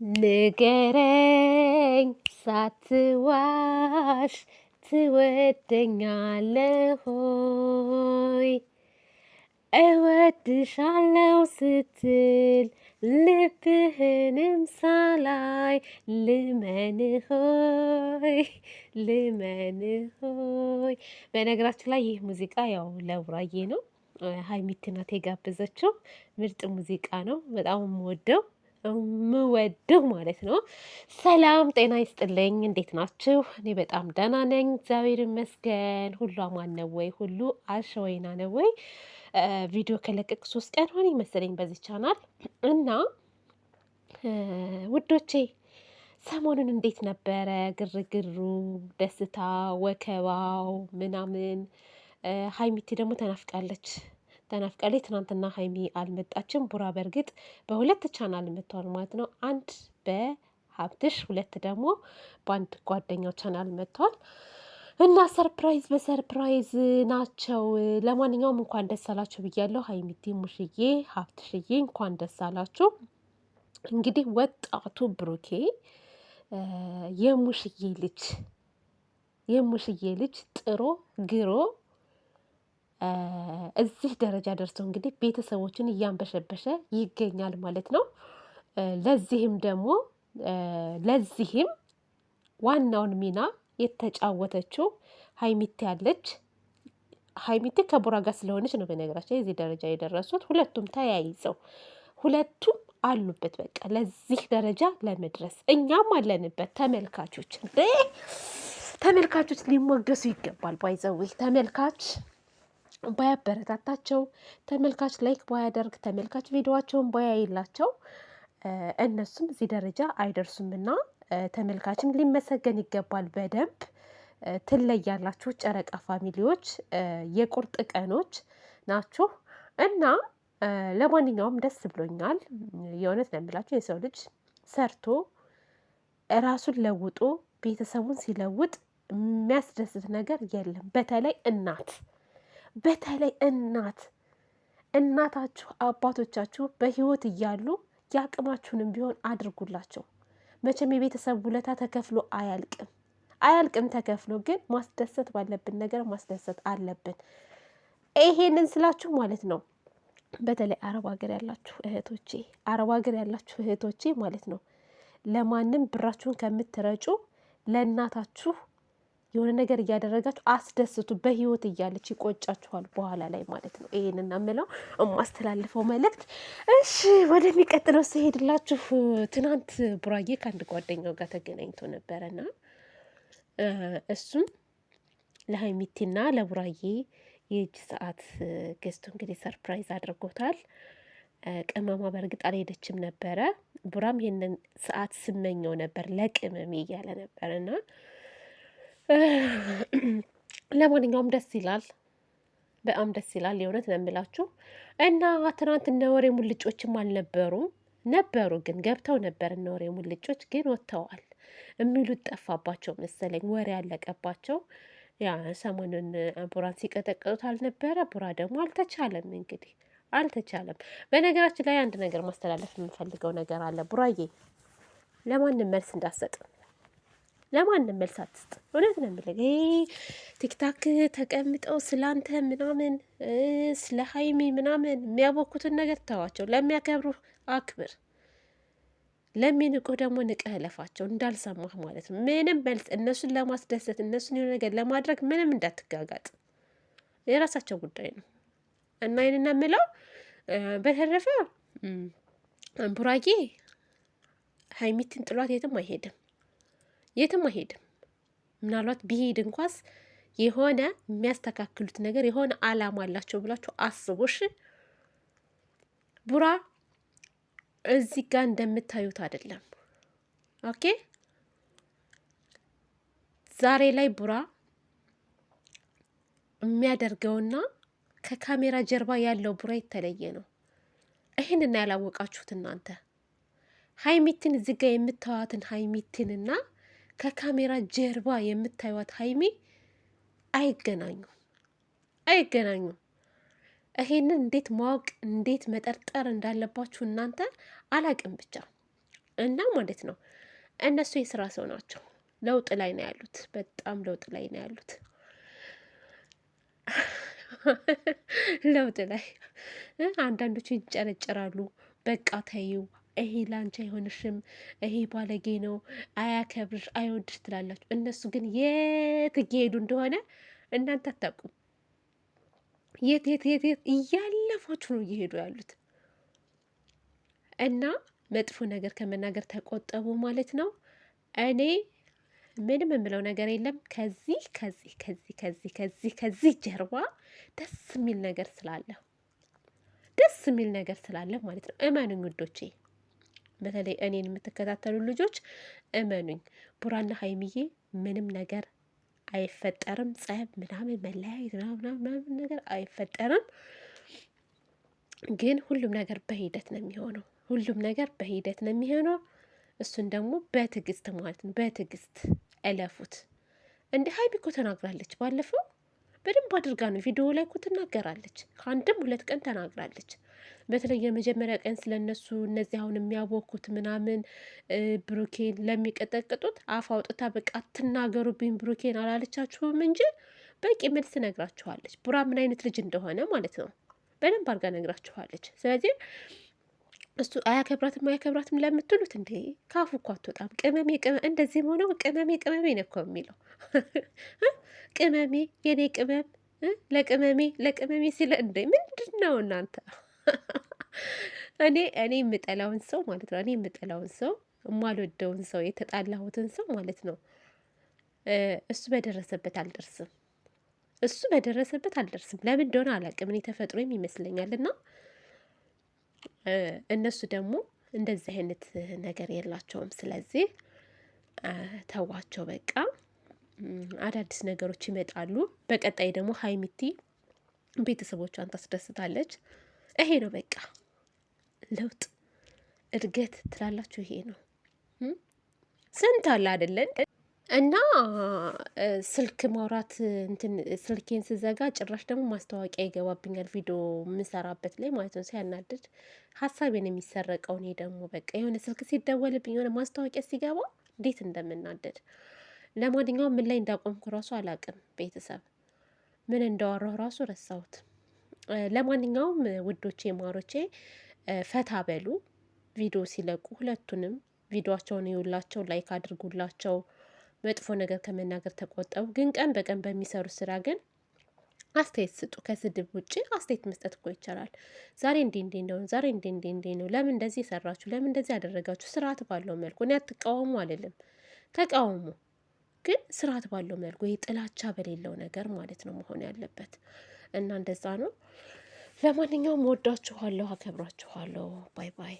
ንገረኝ ሳትዋሽ ትወደኛለህ ሆይ? እወድሻለሁ ስትል ልብህንም ሳላይ ልመንህ ሆይ ልመንህ ሆይ። በነገራችን ላይ ይህ ሙዚቃ ያው ለቡራዬ ነው። ሀይሚቲ ናት የጋበዘችው። ምርጥ ሙዚቃ ነው። በጣም የምወደው ማለት ነው። ሰላም ጤና ይስጥልኝ። እንዴት ናችሁ? እኔ በጣም ደህና ነኝ፣ እግዚአብሔር ይመስገን። ሁሉ አማን ነው ወይ? ሁሉ አሸወይና ነው ወይ? ቪዲዮ ከለቀቅ 3 ቀን ሆነ መሰለኝ በዚህ ቻናል እና ውዶቼ ሰሞኑን እንዴት ነበረ ግርግሩ፣ ደስታ፣ ወከባው ምናምን? ሀይሚቲ ደግሞ ተናፍቃለች። ትናንትና ሀይሚ አልመጣችም። ቡራ በእርግጥ በሁለት ቻናል መጥቷል ማለት ነው። አንድ በሀብትሽ፣ ሁለት ደግሞ በአንድ ጓደኛው ቻናል መጥቷል። እና ሰርፕራይዝ በሰርፕራይዝ ናቸው። ለማንኛውም እንኳን ደስ አላችሁ ብያለሁ። ሀይሚቲ፣ ሙሽዬ፣ ሀብትሽዬ እንኳን ደስ አላችሁ። እንግዲህ ወጣቱ ብሩኬ የሙሽዬ ልጅ ጥሮ ግሮ እዚህ ደረጃ ደርሶ እንግዲህ ቤተሰቦችን እያንበሸበሸ ይገኛል ማለት ነው። ለዚህም ዋናውን ሚና የተጫወተችው ሀይሚቲ ያለች። ሀይሚቲ ከቡራ ጋር ስለሆነች ነው በነገራችን የዚህ ደረጃ የደረሱት። ሁለቱም ተያይዘው ሁለቱም አሉበት በቃ ለዚህ ደረጃ ለመድረስ እኛም አለንበት። ተመልካቾች ሊሞገሱ ይገባል። ባይዘዌ ተመልካች ባያበረታታቸው፣ ተመልካች ላይክ ባያደርግ፣ ተመልካች ቪዲዮዋቸውን ባያይላቸው እነሱም እዚህ ደረጃ አይደርሱምና ተመልካችም ሊመሰገን ይገባል። በደንብ ትለያላችሁ ጨረቃ ፋሚሊዎች፣ የቁርጥ ቀኖች ናችሁ እና ለማንኛውም ደስ ብሎኛል። የእውነት ነው የምላችሁ የሰው ልጅ ሰርቶ ራሱን ለውጦ ቤተሰቡን ሲለውጥ የሚያስደስት ነገር የለም። በተለይ እናታችሁ አባቶቻችሁ በህይወት እያሉ የአቅማችሁንም ቢሆን አድርጉላቸው። መቼም የቤተሰብ ውለታ ተከፍሎ አያልቅም ተከፍሎ፣ ግን ማስደሰት ባለብን ነገር ማስደሰት አለብን። ይሄንን ስላችሁ ማለት ነው በተለይ አረብ ሀገር ያላችሁ እህቶቼ ማለት ነው ለማንም ብራችሁን ከምትረጩ ለእናታችሁ የሆነ ነገር እያደረጋችሁ አስደስቱ። በህይወት እያለች ይቆጫችኋል በኋላ ላይ ማለት ነው። ይሄንን የምለው የማስተላልፈው መልእክት። እሺ ወደሚቀጥለው ስሄድላችሁ ትናንት ቡራዬ ከአንድ ጓደኛው ጋር ተገናኝቶ ነበረና እሱም ለሀይሚቲና ለቡራዬ የእጅ ሰዓት ገዝቶ እንግዲህ ሰርፕራይዝ አድርጎታል። ቅመሟ በእርግጥ አልሄደችም ነበረ። ቡራም ይሄንን ሰዓት ስመኘው ነበር ለቅመሜ እያለ ነበር እና ለማንኛውም ደስ ይላል፣ በጣም ደስ ይላል። የእውነት ነው የምላችሁ እና ትናንት እነ ወሬ ሙልጮችም ነበሩ ግን ገብተው ነበር። እነ ወሬ ሙልጮች ግን ወጥተዋል። የሚሉት ጠፋባቸው መሰለኝ፣ ወሬ ያለቀባቸው። ያ ሰሞኑን ቡራን ሲቀጠቅጡት አልነበረ? ቡራ ደግሞ አልተቻለም፣ እንግዲህ አልተቻለም። በነገራችን ላይ አንድ ነገር ማስተላለፍ የምንፈልገው ነገር አለ። ቡራዬ ለማንም መልስ እንዳትሰጥ፣ ለማንም መልስ አትስጥ። እውነት ነው የምልህ። ቲክታክ ተቀምጠው ስላንተ ምናምን ስለ ሀይሚ ምናምን የሚያቦኩትን ነገር ተዋቸው። ለሚያከብሩ አክብር፣ ለሚንቁ ደግሞ ንቀህ እለፋቸው፣ እንዳልሰማህ ማለት ነው። ምንም መልስ እነሱን ለማስደሰት እነሱን የሆነ ነገር ለማድረግ ምንም እንዳትጋጋጥ፣ የራሳቸው ጉዳይ ነው እና ይህንን የምለው። በተረፈ ቡራዬ ሀይሚትን ጥሏት የትም አይሄድም። ምናልባት ቢሄድ እንኳስ የሆነ የሚያስተካክሉት ነገር የሆነ አላማ አላቸው ብላችሁ አስቡሽ። ቡራ እዚህ ጋር እንደምታዩት አይደለም። ኦኬ ዛሬ ላይ ቡራ የሚያደርገውና ከካሜራ ጀርባ ያለው ቡራ የተለየ ነው። ይህንና ያላወቃችሁት እናንተ ሀይሚትን እዚህ ጋር የምታዩትን ሀይሚትንና ከካሜራ ጀርባ የምታዩት ሀይሚ አይገናኙም። ይሄንን እንዴት ማወቅ እንዴት መጠርጠር እንዳለባችሁ እናንተ አላቅም። ብቻ እና ማለት ነው እነሱ የስራ ሰው ናቸው። ለውጥ ላይ ነው ያሉት። በጣም ለውጥ ላይ ነው ያሉት። ለውጥ ላይ አንዳንዶቹ ይንጨረጨራሉ። በቃ ተይው፣ ይሄ ላንቺ አይሆንሽም፣ ይሄ ባለጌ ነው፣ አያከብርሽ፣ አይወድሽ ትላላችሁ። እነሱ ግን የት እየሄዱ እንደሆነ እናንተ አታውቁም። የት የት የት የት እያለፏችሁ ነው እየሄዱ ያሉት። እና መጥፎ ነገር ከመናገር ተቆጠቡ ማለት ነው። እኔ ምንም የምለው ነገር የለም። ከዚህ ከዚህ ከዚህ ከዚህ ከዚህ ከዚህ ጀርባ ደስ የሚል ነገር ስላለ ደስ የሚል ነገር ስላለ ማለት ነው። እመኑኝ ውዶቼ፣ በተለይ እኔን የምትከታተሉ ልጆች እመኑኝ፣ ቡራና ሀይሚዬ ምንም ነገር አይፈጠርም። ጸብ ምናምን መለያየት ምናምን ነገር አይፈጠርም። ግን ሁሉም ነገር በሂደት ነው የሚሆነው። ሁሉም ነገር በሂደት ነው የሚሆነው። እሱን ደግሞ በትዕግስት ማለት ነው። በትዕግስት እለፉት። እንደ ሀይሚ እኮ ተናግራለች ባለፈው በደንብ አድርጋ ነው ቪዲዮ ላይ እኮ ትናገራለች። ከአንድም ሁለት ቀን ተናግራለች። በተለይ የመጀመሪያ ቀን ስለነሱ እነዚህ አሁን የሚያቦኩት ምናምን ብሩኬን ለሚቀጠቅጡት አፍ አውጥታ በቃ አትናገሩብኝ ብሩኬን አላለቻችሁም እንጂ በቂ መልስ ነግራችኋለች። ቡራ ምን አይነት ልጅ እንደሆነ ማለት ነው በደንብ አድርጋ ነግራችኋለች። ስለዚህ እሱ አያከብራትም ለምትሉት እንዴ ካፉ እኮ አትወጣም። ቅመሜ እንደዚህ ሆነው ቅመሜ ነው እኮ የሚለው ቅመሜ የኔ ቅመም ለቅመሜ ሲለ እንደ ምንድን ነው እናንተ? እኔ የምጠላውን ሰው ማለት ነው የምጠላውን ሰው የማልወደውን ሰው የተጣላሁትን ሰው ማለት ነው እሱ በደረሰበት አልደርስም። ለምን እንደሆነ አላውቅም። እኔ ተፈጥሮም ይመስለኛል። እና እነሱ ደግሞ እንደዚህ አይነት ነገር የላቸውም። ስለዚህ ተዋቸው በቃ። አዳዲስ ነገሮች ይመጣሉ። በቀጣይ ደግሞ ሀይሚቲ ቤተሰቦቿን ታስደስታለች። ይሄ ነው በቃ ለውጥ እድገት ትላላችሁ። ይሄ ነው ስንት አለ አይደለን? እና ስልክ ማውራት እንትን ስልኬን ስዘጋ ጭራሽ ደግሞ ማስታወቂያ ይገባብኛል ቪዲዮ የምሰራበት ላይ ማለት ነው። ሲያናድድ ሀሳቤን የሚሰረቀው እኔ ደግሞ በቃ የሆነ ስልክ ሲደወልብኝ የሆነ ማስታወቂያ ሲገባ እንዴት እንደምናደድ። ለማንኛውም ምን ላይ እንዳቆምኩ ራሱ አላቅም። ቤተሰብ ምን እንዳወራሁ ራሱ ረሳሁት። ለማንኛውም ውዶቼ ማሮቼ ፈታ በሉ። ቪዲዮ ሲለቁ ሁለቱንም ቪዲዮቸውን ይውላቸው፣ ላይክ አድርጉላቸው። መጥፎ ነገር ከመናገር ተቆጠቡ። ግን ቀን በቀን በሚሰሩ ስራ ግን አስተያየት ስጡ። ከስድብ ውጭ አስተያየት መስጠት እኮ ይቻላል። ዛሬ እንዲህ ነው፣ ዛሬ እንዲህ ነው፣ ለምን እንደዚህ ሰራችሁ፣ ለምን እንደዚህ ያደረጋችሁ፣ ስርዓት ባለው መልኩ። እኔ አትቃወሙ አልልም፣ ተቃውሙ፣ ግን ስርዓት ባለው መልኩ። ይህ ጥላቻ በሌለው ነገር ማለት ነው መሆን ያለበት እና እንደዛ ነው። ለማንኛውም ወዳችኋለሁ፣ አከብራችኋለሁ። ባይ ባይ።